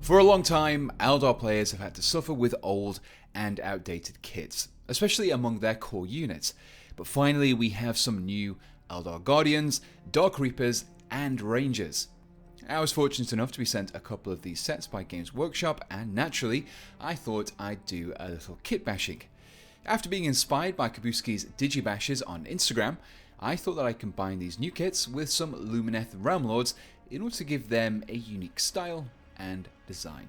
For a long time, Eldar players have had to suffer with old and outdated kits, especially among their core units. But finally, we have some new Eldar Guardians, Dark Reapers, and Rangers. I was fortunate enough to be sent a couple of these sets by Games Workshop, and naturally, I thought I'd do a little kit bashing. After being inspired by Kabuski's Digibashes on Instagram, I thought that I'd combine these new kits with some Lumineth Realm Lords in order to give them a unique style and design.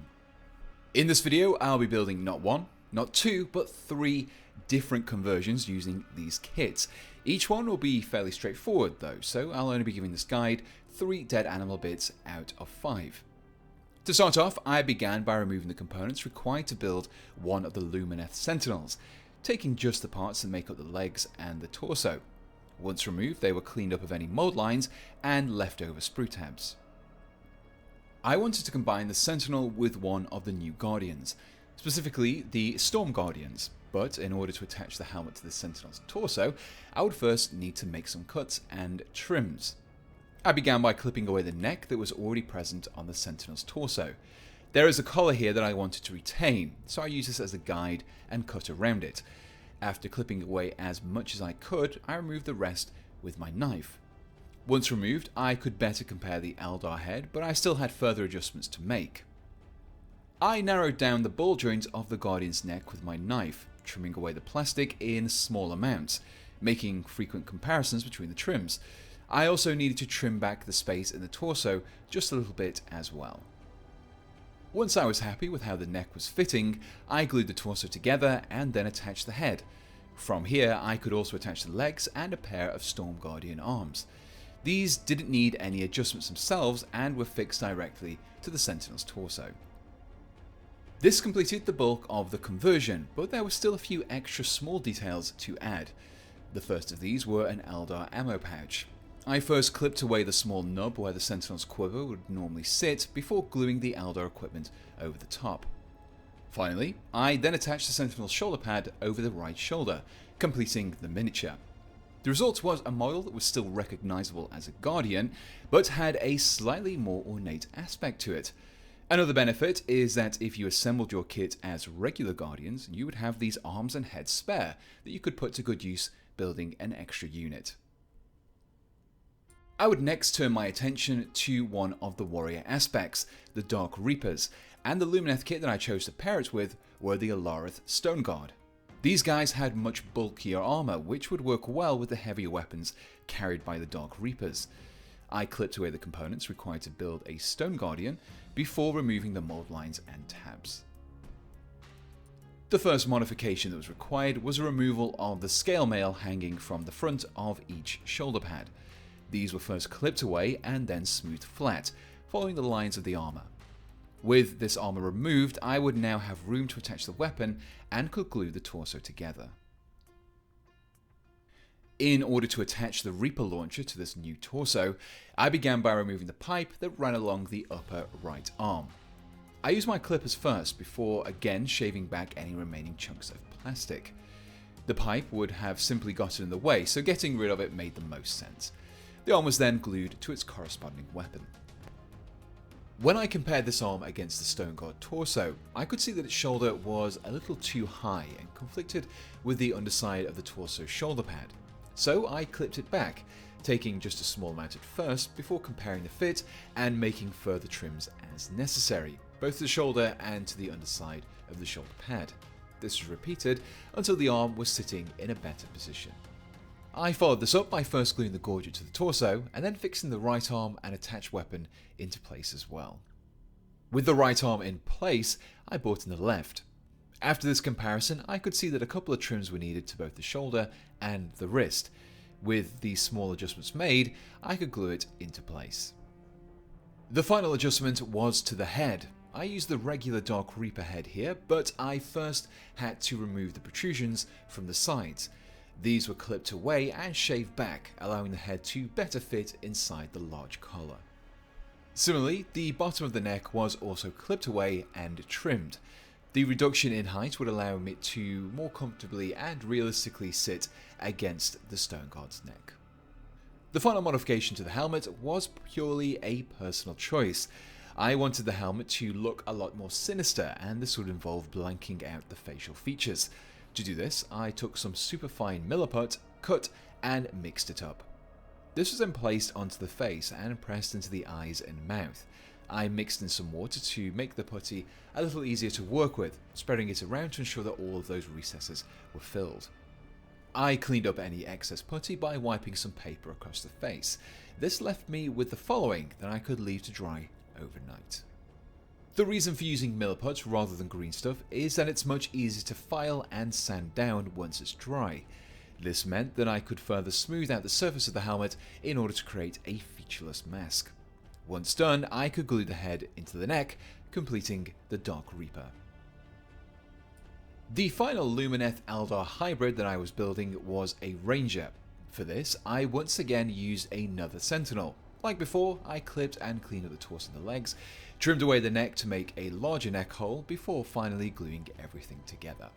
In this video, I'll be building not one, not two, but three different conversions using these kits. Each one will be fairly straightforward though, so I'll only be giving this guide 3 dead animal bits out of 5. To start off, I began by removing the components required to build one of the Lumineth Sentinels, taking just the parts that make up the legs and the torso. Once removed, they were cleaned up of any mold lines and leftover sprue tabs. I wanted to combine the Sentinel with one of the new Guardians, specifically the Storm Guardians, but in order to attach the helmet to the Sentinel's torso, I would first need to make some cuts and trims. I began by clipping away the neck that was already present on the Sentinel's torso. There is a collar here that I wanted to retain, so I used this as a guide and cut around it. After clipping away as much as I could, I removed the rest with my knife. Once removed, I could better compare the Eldar head, but I still had further adjustments to make. I narrowed down the ball joint of the Guardian's neck with my knife, trimming away the plastic in small amounts, making frequent comparisons between the trims. I also needed to trim back the space in the torso just a little bit as well. Once I was happy with how the neck was fitting, I glued the torso together and then attached the head. From here, I could also attach the legs and a pair of Storm Guardian arms. These didn't need any adjustments themselves and were fixed directly to the Sentinel's torso. This completed the bulk of the conversion, but there were still a few extra small details to add. The first of these were an Eldar ammo pouch. I first clipped away the small nub where the Sentinel's quiver would normally sit before gluing the Eldar equipment over the top. Finally, I then attached the Sentinel's shoulder pad over the right shoulder, completing the miniature. The result was a model that was still recognizable as a Guardian, but had a slightly more ornate aspect to it. Another benefit is that if you assembled your kit as regular Guardians, you would have these arms and heads spare that you could put to good use building an extra unit. I would next turn my attention to one of the warrior aspects, the Dark Reapers, and the Lumineth kit that I chose to pair it with were the Alarith Stone Guard. These guys had much bulkier armor, which would work well with the heavier weapons carried by the Dark Reapers. I clipped away the components required to build a Stone Guardian before removing the mold lines and tabs. The first modification that was required was a removal of the scale mail hanging from the front of each shoulder pad. These were first clipped away and then smoothed flat, following the lines of the armor. With this armor removed, I would now have room to attach the weapon and could glue the torso together. In order to attach the Reaper launcher to this new torso, I began by removing the pipe that ran along the upper right arm. I used my clippers first before again shaving back any remaining chunks of plastic. The pipe would have simply gotten in the way, so getting rid of it made the most sense. The arm was then glued to its corresponding weapon. When I compared this arm against the Stone Guard torso, I could see that its shoulder was a little too high and conflicted with the underside of the torso shoulder pad. So I clipped it back, taking just a small amount at first before comparing the fit and making further trims as necessary, both to the shoulder and to the underside of the shoulder pad. This was repeated until the arm was sitting in a better position. I followed this up by first gluing the gorget to the torso and then fixing the right arm and attached weapon into place as well. With the right arm in place, I brought in the left. After this comparison, I could see that a couple of trims were needed to both the shoulder and the wrist. With these small adjustments made, I could glue it into place. The final adjustment was to the head. I used the regular Dark Reaper head here, but I first had to remove the protrusions from the sides. These were clipped away and shaved back, allowing the head to better fit inside the large collar. Similarly, the bottom of the neck was also clipped away and trimmed. The reduction in height would allow it to more comfortably and realistically sit against the Stone Guard's neck. The final modification to the helmet was purely a personal choice. I wanted the helmet to look a lot more sinister, and this would involve blanking out the facial features. To do this, I took some superfine milliput, cut, and mixed it up. This was then placed onto the face and pressed into the eyes and mouth. I mixed in some water to make the putty a little easier to work with, spreading it around to ensure that all of those recesses were filled. I cleaned up any excess putty by wiping some paper across the face. This left me with the following that I could leave to dry overnight. The reason for using milliput rather than green stuff is that it's much easier to file and sand down once it's dry. This meant that I could further smooth out the surface of the helmet in order to create a featureless mask. Once done, I could glue the head into the neck, completing the Dark Reaper. The final Lumineth Eldar hybrid that I was building was a Ranger. For this, I once again used another sentinel. Like before, I clipped and cleaned up the torso and the legs, trimmed away the neck to make a larger neck hole before finally gluing everything together.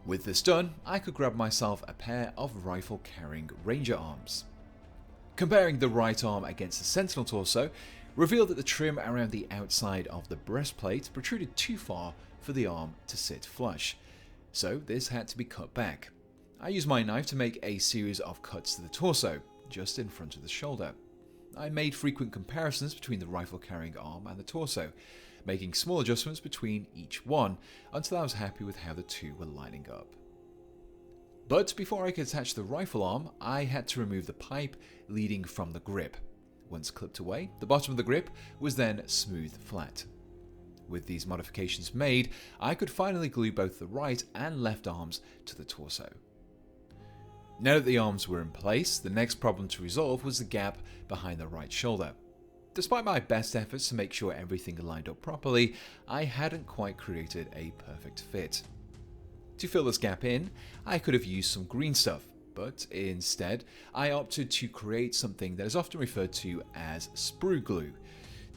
With this done, I could grab myself a pair of rifle-carrying Ranger arms. Comparing the right arm against the sentinel torso revealed that the trim around the outside of the breastplate protruded too far for the arm to sit flush, so this had to be cut back. I used my knife to make a series of cuts to the torso, just in front of the shoulder. I made frequent comparisons between the rifle-carrying arm and the torso, making small adjustments between each one until I was happy with how the two were lining up. But before I could attach the rifle arm, I had to remove the pipe leading from the grip. Once clipped away, the bottom of the grip was then smoothed flat. With these modifications made, I could finally glue both the right and left arms to the torso. Now that the arms were in place, the next problem to resolve was the gap behind the right shoulder. Despite my best efforts to make sure everything lined up properly, I hadn't quite created a perfect fit. To fill this gap in, I could have used some green stuff, but instead, I opted to create something that is often referred to as sprue glue.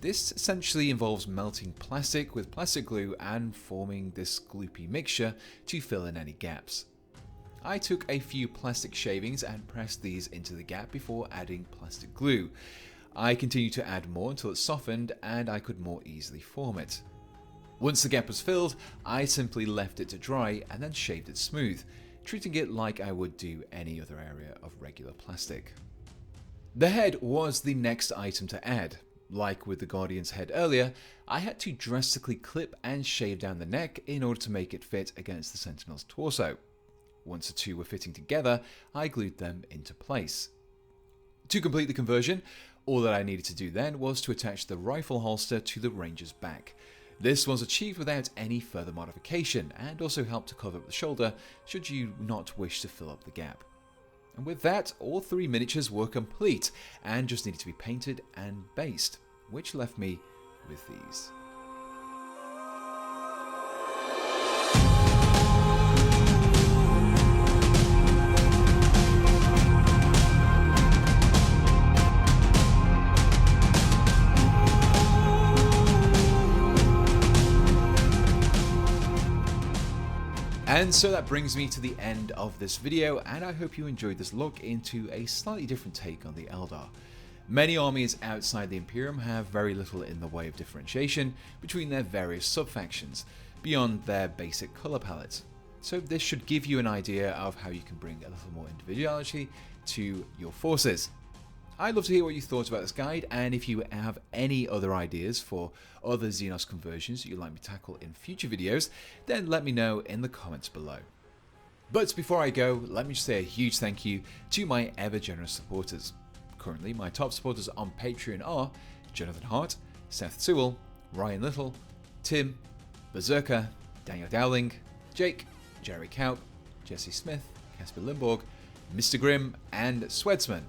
This essentially involves melting plastic with plastic glue and forming this gloopy mixture to fill in any gaps. I took a few plastic shavings and pressed these into the gap before adding plastic glue. I continued to add more until it softened and I could more easily form it. Once the gap was filled, I simply left it to dry and then shaved it smooth, treating it like I would do any other area of regular plastic. The head was the next item to add. Like with the Guardian's head earlier, I had to drastically clip and shave down the neck in order to make it fit against the Sentinel's torso. Once the two were fitting together, I glued them into place. To complete the conversion, all that I needed to do then was to attach the rifle holster to the Ranger's back. This was achieved without any further modification and also helped to cover up the shoulder should you not wish to fill up the gap. And with that, all three miniatures were complete and just needed to be painted and based, which left me with these. And so that brings me to the end of this video, and I hope you enjoyed this look into a slightly different take on the Eldar. Many armies outside the Imperium have very little in the way of differentiation between their various sub-factions, beyond their basic colour palette. So this should give you an idea of how you can bring a little more individuality to your forces. I'd love to hear what you thought about this guide, and if you have any other ideas for other Xenos conversions that you'd like me to tackle in future videos, then let me know in the comments below. But before I go, let me just say a huge thank you to my ever generous supporters. Currently, my top supporters on Patreon are Jonathan Hart, Seth Sewell, Ryan Little, Tim, Berserker, Daniel Dowling, Jake, Jerry Kaup, Jesse Smith, Casper Limborg, Mr. Grimm, and Swedsman.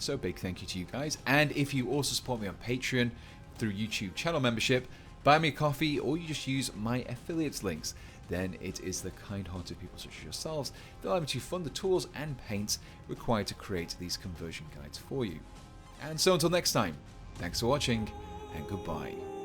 So big thank you to you guys. And if you also support me on Patreon through YouTube channel membership, buy me a coffee, or you just use my affiliates links, then it is the kind-hearted people such as yourselves that allow me to fund the tools and paints required to create these conversion guides for you. And so until next time, thanks for watching and goodbye.